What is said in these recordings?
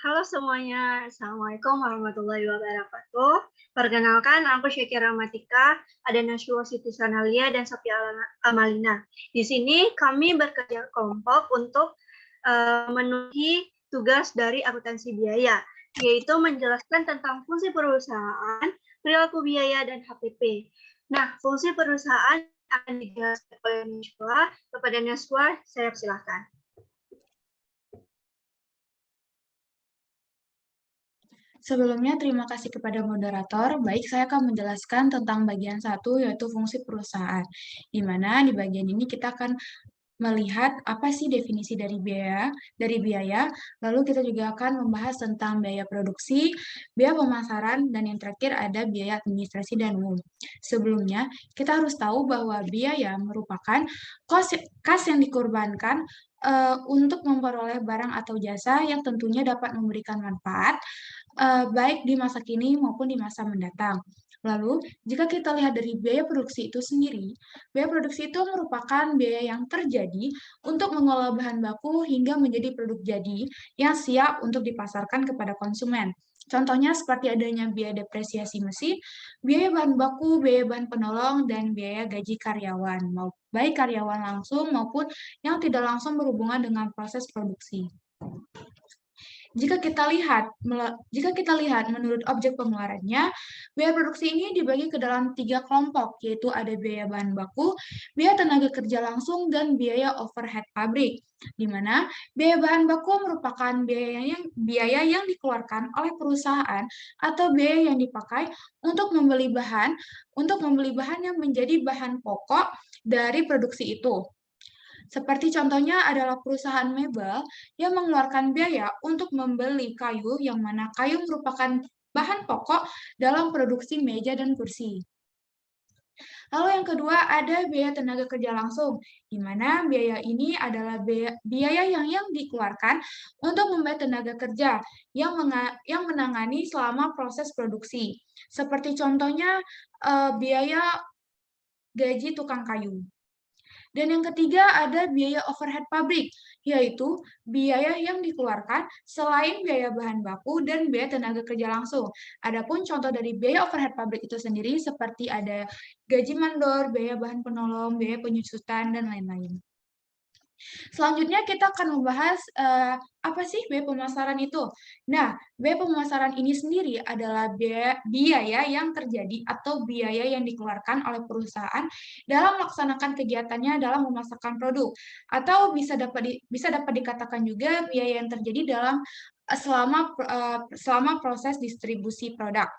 Halo semuanya, Assalamualaikum warahmatullahi wabarakatuh. Perkenalkan, aku Syakira Matika, ada Nashwa Siti Sanalia, dan Sophia Amalina. Di sini kami bekerja kelompok untuk memenuhi tugas dari akuntansi biaya, yaitu menjelaskan tentang fungsi perusahaan, perilaku biaya, dan HPP. Nah, fungsi perusahaan akan dijelaskan oleh Nashwa. Kepada Nashwa, saya silakan. Sebelumnya, terima kasih kepada moderator. Baik, saya akan menjelaskan tentang bagian satu, yaitu fungsi perusahaan. Di mana di bagian ini kita akan melihat apa sih definisi dari biaya, lalu kita juga akan membahas tentang biaya produksi, biaya pemasaran, dan yang terakhir ada biaya administrasi dan umum. Sebelumnya, kita harus tahu bahwa biaya merupakan kas yang dikorbankan untuk memperoleh barang atau jasa yang tentunya dapat memberikan manfaat baik di masa kini maupun di masa mendatang. Lalu, jika kita lihat dari biaya produksi itu sendiri, biaya produksi itu merupakan biaya yang terjadi untuk mengolah bahan baku hingga menjadi produk jadi yang siap untuk dipasarkan kepada konsumen. Contohnya seperti adanya biaya depresiasi mesin, biaya bahan baku, biaya bahan penolong, dan biaya gaji karyawan, baik karyawan langsung maupun yang tidak langsung berhubungan dengan proses produksi. Jika kita lihat menurut objek pengeluarannya, biaya produksi ini dibagi ke dalam 3 kelompok, yaitu ada biaya bahan baku, biaya tenaga kerja langsung, dan biaya overhead pabrik. Di mana biaya bahan baku merupakan biaya yang dikeluarkan oleh perusahaan atau biaya yang dipakai untuk membeli bahan yang menjadi bahan pokok dari produksi itu. Seperti contohnya adalah perusahaan mebel yang mengeluarkan biaya untuk membeli kayu, yang mana kayu merupakan bahan pokok dalam produksi meja dan kursi. Lalu yang kedua ada biaya tenaga kerja langsung, di mana biaya ini adalah biaya yang dikeluarkan untuk membayar tenaga kerja yang menangani selama proses produksi. Seperti contohnya biaya gaji tukang kayu. Dan yang ketiga ada biaya overhead pabrik, yaitu biaya yang dikeluarkan selain biaya bahan baku dan biaya tenaga kerja langsung. Adapun contoh dari biaya overhead pabrik itu sendiri seperti ada gaji mandor, biaya bahan penolong, biaya penyusutan, dan lain-lain. Selanjutnya kita akan membahas apa sih biaya pemasaran itu. Nah, biaya pemasaran ini sendiri adalah biaya yang terjadi atau biaya yang dikeluarkan oleh perusahaan dalam melaksanakan kegiatannya dalam memasarkan produk, atau bisa dapat dikatakan juga biaya yang terjadi selama proses distribusi produk.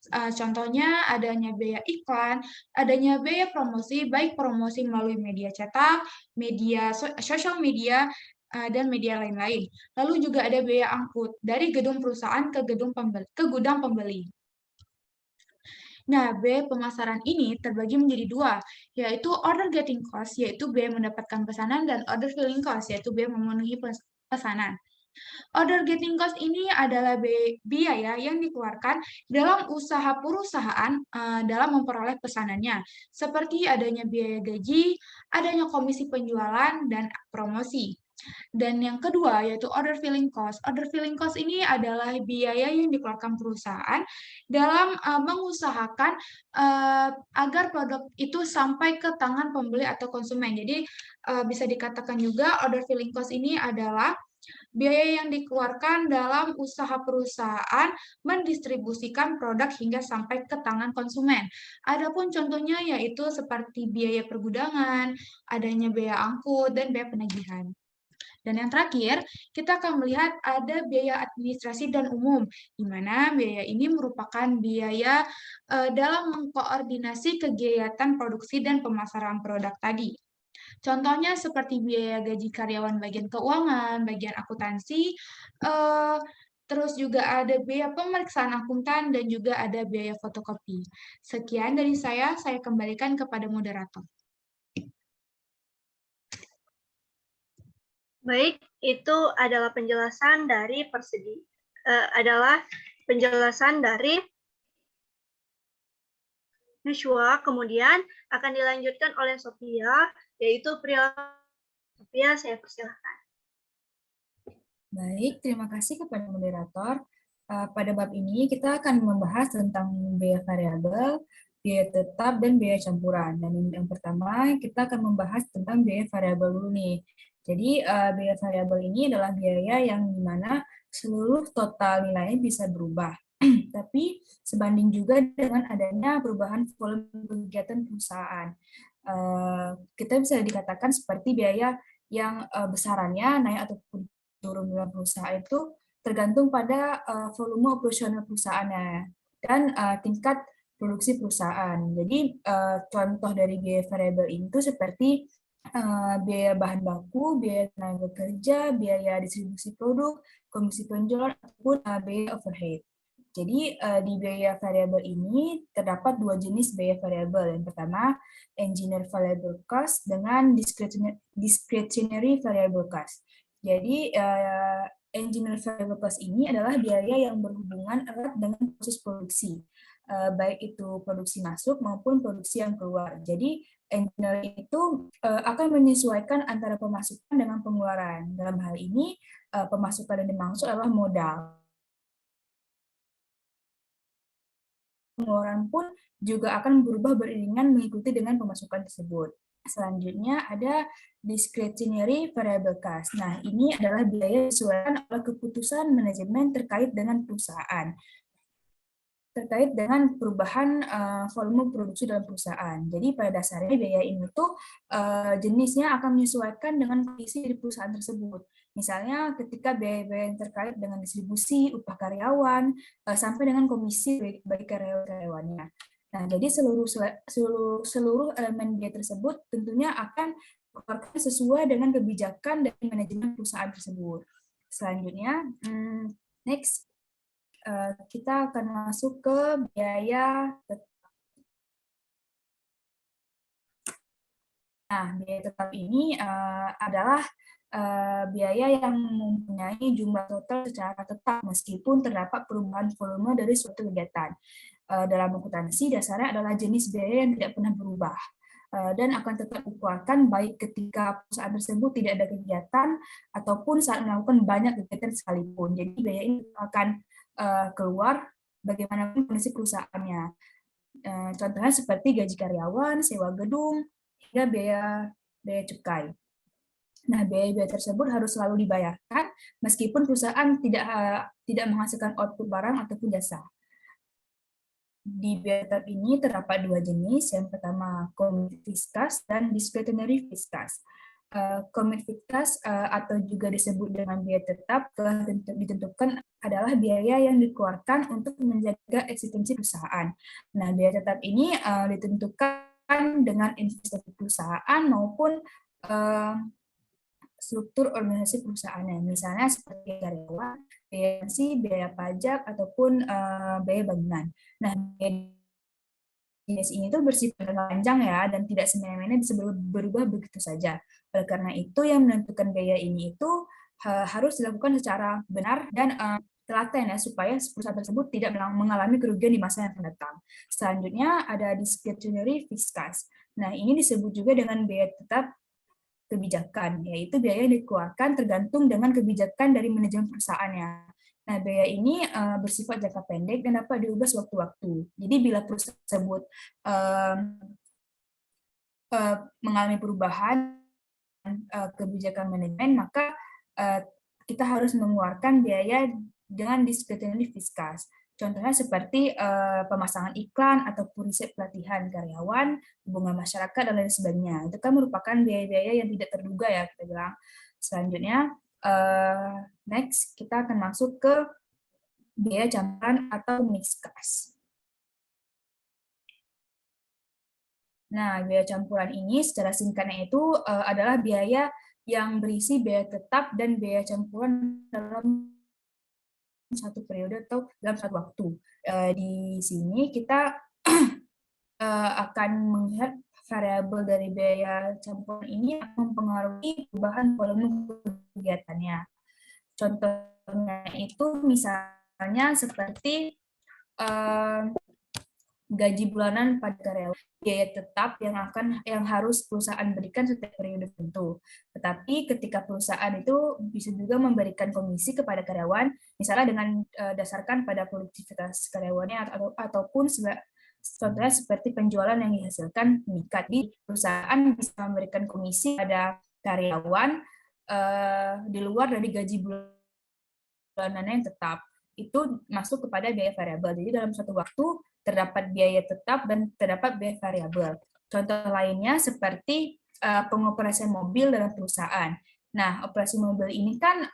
Contohnya adanya biaya iklan, adanya biaya promosi, baik promosi melalui media cetak, media sosial media, dan media lain-lain. Lalu juga ada biaya angkut dari gedung perusahaan ke gudang pembeli. Nah, biaya pemasaran ini terbagi menjadi dua, yaitu order getting cost, yaitu biaya mendapatkan pesanan, dan order filling cost, yaitu biaya memenuhi pesanan. Order getting cost ini adalah biaya yang dikeluarkan dalam usaha perusahaan dalam memperoleh pesanannya, seperti adanya biaya gaji, adanya komisi penjualan, dan promosi. Dan yang kedua yaitu order filling cost. Order filling cost ini adalah biaya yang dikeluarkan perusahaan dalam mengusahakan agar produk itu sampai ke tangan pembeli atau konsumen. Jadi bisa dikatakan juga order filling cost ini adalah biaya yang dikeluarkan dalam usaha perusahaan mendistribusikan produk hingga sampai ke tangan konsumen. Adapun contohnya yaitu seperti biaya pergudangan, adanya biaya angkut, dan biaya penagihan. Dan yang terakhir, kita akan melihat ada biaya administrasi dan umum, di mana biaya ini merupakan biaya dalam mengkoordinasi kegiatan produksi dan pemasaran produk tadi. Contohnya seperti biaya gaji karyawan bagian keuangan, bagian akuntansi, terus juga ada biaya pemeriksaan akuntan, dan juga ada biaya fotokopi. Sekian dari saya kembalikan kepada moderator. Baik, itu adalah penjelasan dari Nashwa, kemudian akan dilanjutkan oleh Sophia, yaitu perilaku. Sophia, saya persilahkan. Baik, terima kasih kepada moderator. Pada bab ini kita akan membahas tentang biaya variabel, biaya tetap, dan biaya campuran. Dan yang pertama kita akan membahas tentang biaya variabel dulu nih. Jadi biaya variabel ini adalah biaya yang dimana seluruh total nilainya bisa berubah. Tapi sebanding juga dengan adanya perubahan volume kegiatan perusahaan. Kita bisa dikatakan seperti biaya yang besarannya naik ataupun turun dalam perusahaan itu tergantung pada volume operasional perusahaannya dan tingkat produksi perusahaan. Jadi contoh dari biaya variabel itu seperti biaya bahan baku, biaya tenaga kerja, biaya distribusi produk, komisi penjualan, ataupun biaya overhead. Jadi di biaya variabel ini terdapat dua jenis biaya variabel. Yang pertama, engineer variable cost dengan discretionary variable cost. Jadi engineer variable cost ini adalah biaya yang berhubungan erat dengan proses produksi, baik itu produksi masuk maupun produksi yang keluar. Jadi engineer itu akan menyesuaikan antara pemasukan dengan pengeluaran. Dalam hal ini pemasukan yang dimaksud adalah modal. Pengeluaran pun juga akan berubah beriringan mengikuti dengan pemasukan tersebut. Selanjutnya ada discretionary variable cost. Nah, ini adalah biaya disesuaikan oleh keputusan manajemen terkait dengan perusahaan, terkait dengan perubahan volume produksi dalam perusahaan. Jadi pada dasarnya biaya ini tuh jenisnya akan menyesuaikan dengan kondisi di perusahaan tersebut. Misalnya ketika biaya-biaya yang terkait dengan distribusi, upah karyawan, sampai dengan komisi bagi karyawan-karyawannya. Nah, jadi seluruh elemen biaya tersebut tentunya akan dikeluarkan sesuai dengan kebijakan dari manajemen perusahaan tersebut. Selanjutnya, next, kita akan masuk ke biaya tetap. Nah, biaya tetap ini adalah biaya yang mempunyai jumlah total secara tetap meskipun terdapat perubahan volume dari suatu kegiatan. Dalam akuntansi dasarnya adalah jenis biaya yang tidak pernah berubah dan akan tetap dikeluarkan baik ketika perusahaan tersebut tidak ada kegiatan ataupun saat melakukan banyak kegiatan sekalipun. Jadi biaya ini akan keluar bagaimanapun kondisi perusahaannya. Contohnya seperti gaji karyawan, sewa gedung, hingga biaya cukai. Nah, biaya-biaya tersebut harus selalu dibayarkan meskipun perusahaan tidak menghasilkan output barang ataupun jasa. Di biaya tetap ini terdapat dua jenis. Yang pertama, commit fiskas dan discretionary fiskas. Commit fiskas atau juga disebut dengan biaya tetap telah ditentukan adalah biaya yang dikeluarkan untuk menjaga eksistensi perusahaan. Nah, biaya tetap ini ditentukan dengan investasi perusahaan maupun struktur organisasi perusahaannya, misalnya seperti karyawan, biaya pajak, ataupun biaya bangunan. Nah, jenis ini tuh bersifat panjang ya, dan tidak semena-mena bisa berubah begitu saja. Oleh karena itu, yang menentukan biaya ini itu harus dilakukan secara benar dan telaten ya, supaya perusahaan tersebut tidak mengalami kerugian di masa yang akan datang. Selanjutnya ada discretionary fiskas. Nah, ini disebut juga dengan biaya tetap kebijakan, yaitu biaya yang dikeluarkan tergantung dengan kebijakan dari manajemen perusahaannya. Nah, biaya ini bersifat jangka pendek dan dapat diubah sewaktu-waktu. Jadi bila perusahaan tersebut mengalami perubahan kebijakan manajemen, maka kita harus mengeluarkan biaya dengan discretionary fiskas. Contohnya seperti pemasangan iklan ataupun riset pelatihan karyawan, hubungan masyarakat, dan lain sebagainya. Itu kan merupakan biaya-biaya yang tidak terduga ya, kita bilang. Selanjutnya, next, kita akan masuk ke biaya campuran atau mixed cost. Nah, biaya campuran ini secara singkatnya itu adalah biaya yang berisi biaya tetap dan biaya campuran dalam satu periode atau dalam satu waktu. Di sini kita akan melihat variabel dari biaya campuran ini akan mempengaruhi perubahan volume kegiatannya. Contohnya itu misalnya seperti gaji bulanan pada karyawan, biaya tetap yang harus perusahaan berikan setiap periode tertentu. Tetapi ketika perusahaan itu bisa juga memberikan komisi kepada karyawan, misalnya dengan dasarkan pada produktivitas karyawannya ataupun contohnya seperti penjualan yang dihasilkan meningkat. Di perusahaan bisa memberikan komisi pada karyawan di luar dari gaji bulanannya yang tetap. Itu masuk kepada biaya variabel. Jadi dalam suatu waktu terdapat biaya tetap dan terdapat biaya variabel. Contoh lainnya seperti pengoperasian mobil dalam perusahaan. Nah, operasi mobil ini kan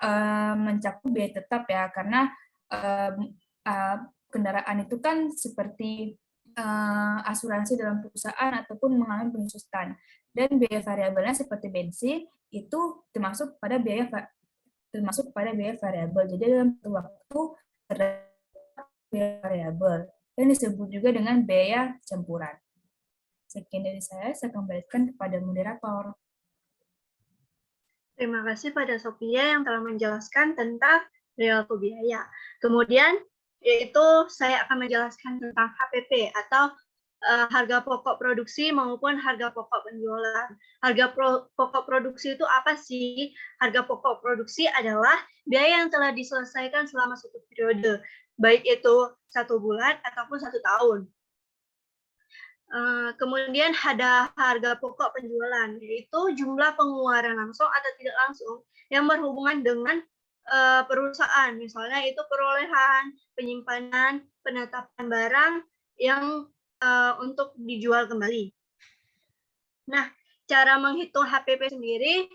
mencakup biaya tetap ya, karena kendaraan itu kan seperti asuransi dalam perusahaan ataupun mengalami penyusutan. Dan biaya variabelnya seperti bensin itu termasuk pada biaya variabel. Jadi dalam waktu terdapat biaya variabel yang disebut juga dengan biaya campuran. Sekian dari saya kembalikan kepada moderator. Terima kasih pada Sophia yang telah menjelaskan tentang perilaku biaya. Kemudian, yaitu saya akan menjelaskan tentang HPP atau harga pokok produksi maupun harga pokok penjualan. Harga pokok produksi itu apa sih? Harga pokok produksi adalah biaya yang telah diselesaikan selama satu periode, baik itu 1 bulan ataupun 1 tahun. Kemudian ada harga pokok penjualan, yaitu jumlah pengeluaran langsung atau tidak langsung yang berhubungan dengan perusahaan. Misalnya itu perolehan, penyimpanan, penetapan barang yang untuk dijual kembali. Nah, cara menghitung HPP sendiri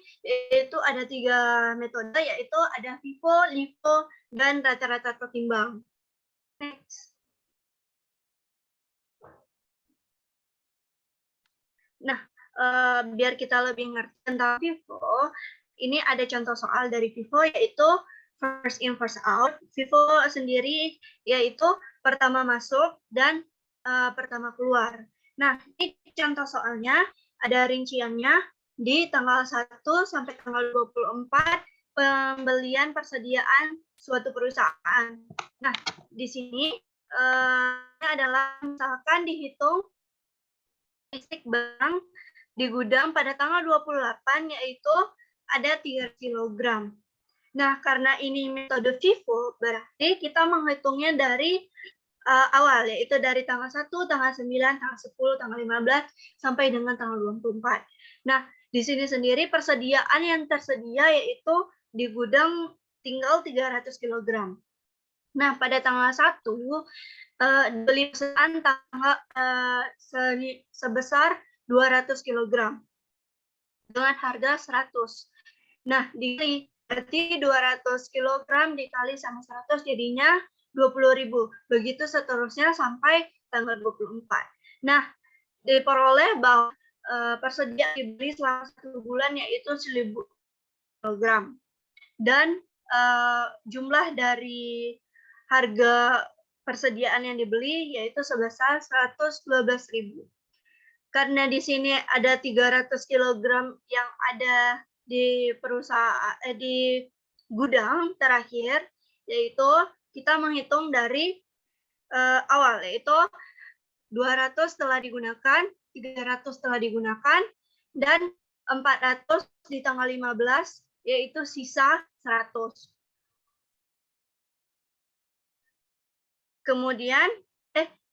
itu ada 3 metode, yaitu ada FIFO, LIFO, dan rata-rata tertimbang. Next. Nah, biar kita lebih ngerti tentang FIFO, ini ada contoh soal dari FIFO, yaitu first in, first out. FIFO sendiri yaitu pertama masuk dan pertama keluar. Nah, ini contoh soalnya, ada rinciannya di tanggal 1 sampai tanggal 24 pembelian persediaan suatu perusahaan. Nah, di sini adalah misalkan dihitung logistik barang di gudang pada tanggal 28, yaitu ada 3 kg. Nah, karena ini metode FIFO, berarti kita menghitungnya dari awal, yaitu dari tanggal 1, tanggal 9, tanggal 10, tanggal 15, sampai dengan tanggal 24. Nah, di sini sendiri persediaan yang tersedia yaitu di gudang tinggal 300 kg. Nah, pada tanggal 1, beli pesanan sebesar 200 kg dengan harga 100. Nah, berarti 200 kg dikali sama 100 jadinya 20.000. Begitu seterusnya sampai tanggal 24. Nah, diperoleh bahwa persediaan dibeli selama 1 bulan yaitu 1.000 kg. Dan jumlah dari harga persediaan yang dibeli yaitu sebesar 112.000. Karena di sini ada 300 kg yang ada di perusahaan di gudang terakhir, yaitu kita menghitung dari awal, yaitu 200 telah digunakan, 300 telah digunakan, dan 400 di tanggal 15, yaitu sisa 100. Kemudian,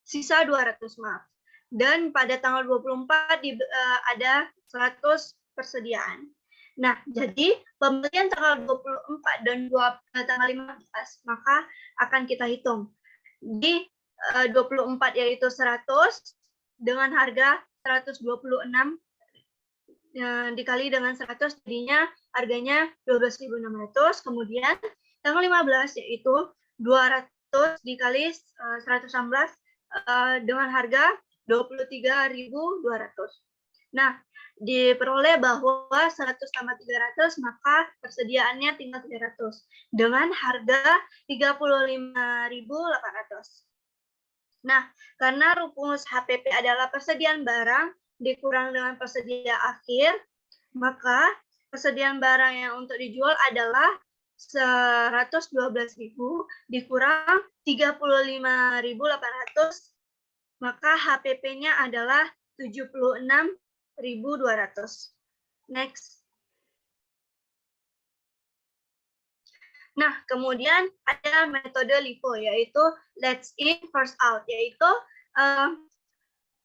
sisa 200, maaf. Dan pada tanggal 24 ada 100 persediaan. Nah, jadi pembelian tanggal 24 dan tanggal 15, maka akan kita hitung. Di 24 yaitu 100 dengan harga 126 dikali dengan 100 jadinya harganya 12.600. Kemudian tanggal 15 yaitu 200 dikali 116 dengan harga 23.200. Nah, diperoleh bahwa 100 tambah 300 maka persediaannya tinggal 300 dengan harga 35.800. Nah, karena rumus HPP adalah persediaan barang dikurang dengan persediaan akhir, maka persediaan barang yang untuk dijual adalah 112.000 dikurang 35.800 maka HPP-nya adalah 76.200. Next. Nah, kemudian ada metode LIFO, yaitu let's in, first out, yaitu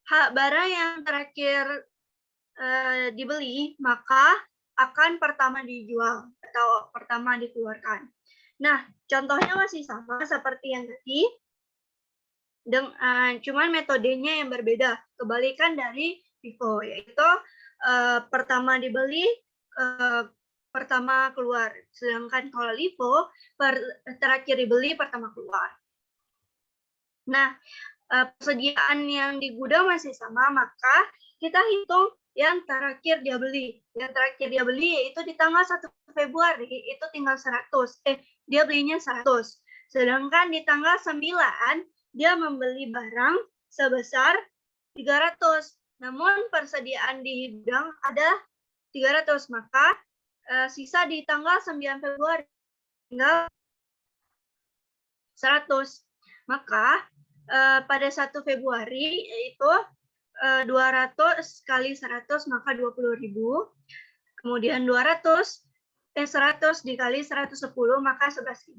barang yang terakhir dibeli, maka akan pertama dijual atau pertama dikeluarkan. Nah, contohnya masih sama seperti yang tadi, cuman metodenya yang berbeda, kebalikan dari LIFO, yaitu pertama dibeli, pertama keluar. Sedangkan kalau LIFO, terakhir dibeli, pertama keluar. Nah, persediaan yang di gudang masih sama, maka kita hitung yang terakhir dia beli. Yang terakhir dia beli yaitu di tanggal 1 Februari, itu tinggal 100. Dia belinya 100. Sedangkan di tanggal 9, dia membeli barang sebesar 300. Namun persediaan di gudang ada 300, maka sisa di tanggal 9 Februari tinggal 100. Maka pada 1 Februari yaitu 200 kali 100 maka 20.000. Kemudian 100 dikali 110 maka 11.000.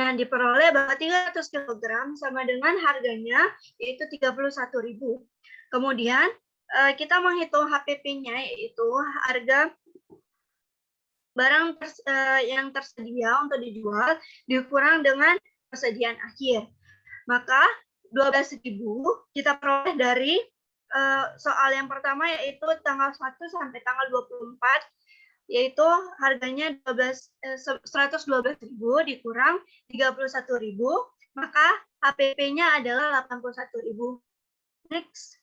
Nah, diperoleh bahwa 300 kg sama dengan harganya yaitu 31.000. Kemudian kita menghitung HPP-nya yaitu harga barang yang tersedia untuk dijual dikurang dengan persediaan akhir. Maka 12.000 kita peroleh dari soal yang pertama yaitu tanggal 1 sampai tanggal 24, yaitu harganya 112.000 dikurang 31.000, maka HPP-nya adalah 81.000. Next.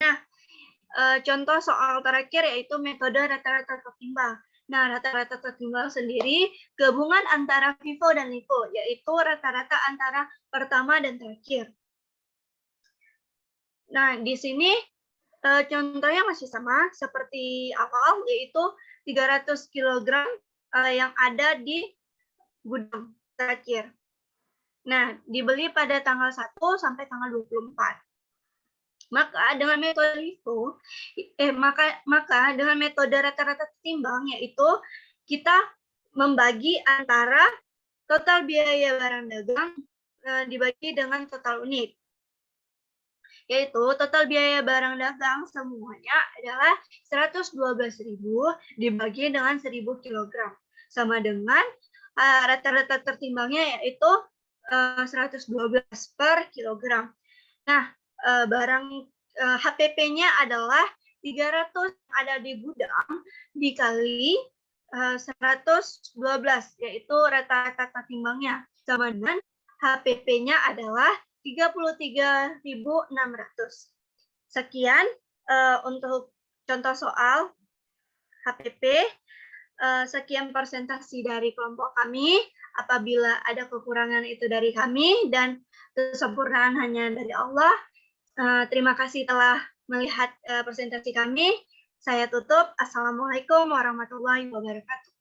Nah, contoh soal terakhir yaitu metode rata-rata tertimbang. Nah, rata-rata tertimbang sendiri gabungan antara FIFO dan LIFO, yaitu rata-rata antara pertama dan terakhir. Nah, di sini contohnya masih sama seperti awal, yaitu 300 kg yang ada di gudang terakhir. Nah, dibeli pada tanggal 1 sampai tanggal 24. Maka dengan metode LIFO, maka dengan metode rata-rata timbang yaitu kita membagi antara total biaya barang dagang dibagi dengan total unit. Yaitu total biaya barang dagang semuanya adalah 112.000 dibagi dengan 1.000 kg. Sama dengan rata-rata tertimbangnya yaitu 112 per kilogram. Nah, barang HPP-nya adalah 300 ada di gudang dikali 112, yaitu rata-rata tertimbangnya. Sama dengan HPP-nya adalah 33.600. Sekian untuk contoh soal HPP. Sekian presentasi dari kelompok kami. Apabila ada kekurangan itu dari kami dan kesempurnaan hanya dari Allah. Terima kasih telah melihat presentasi kami. Saya tutup. Assalamualaikum warahmatullahi wabarakatuh.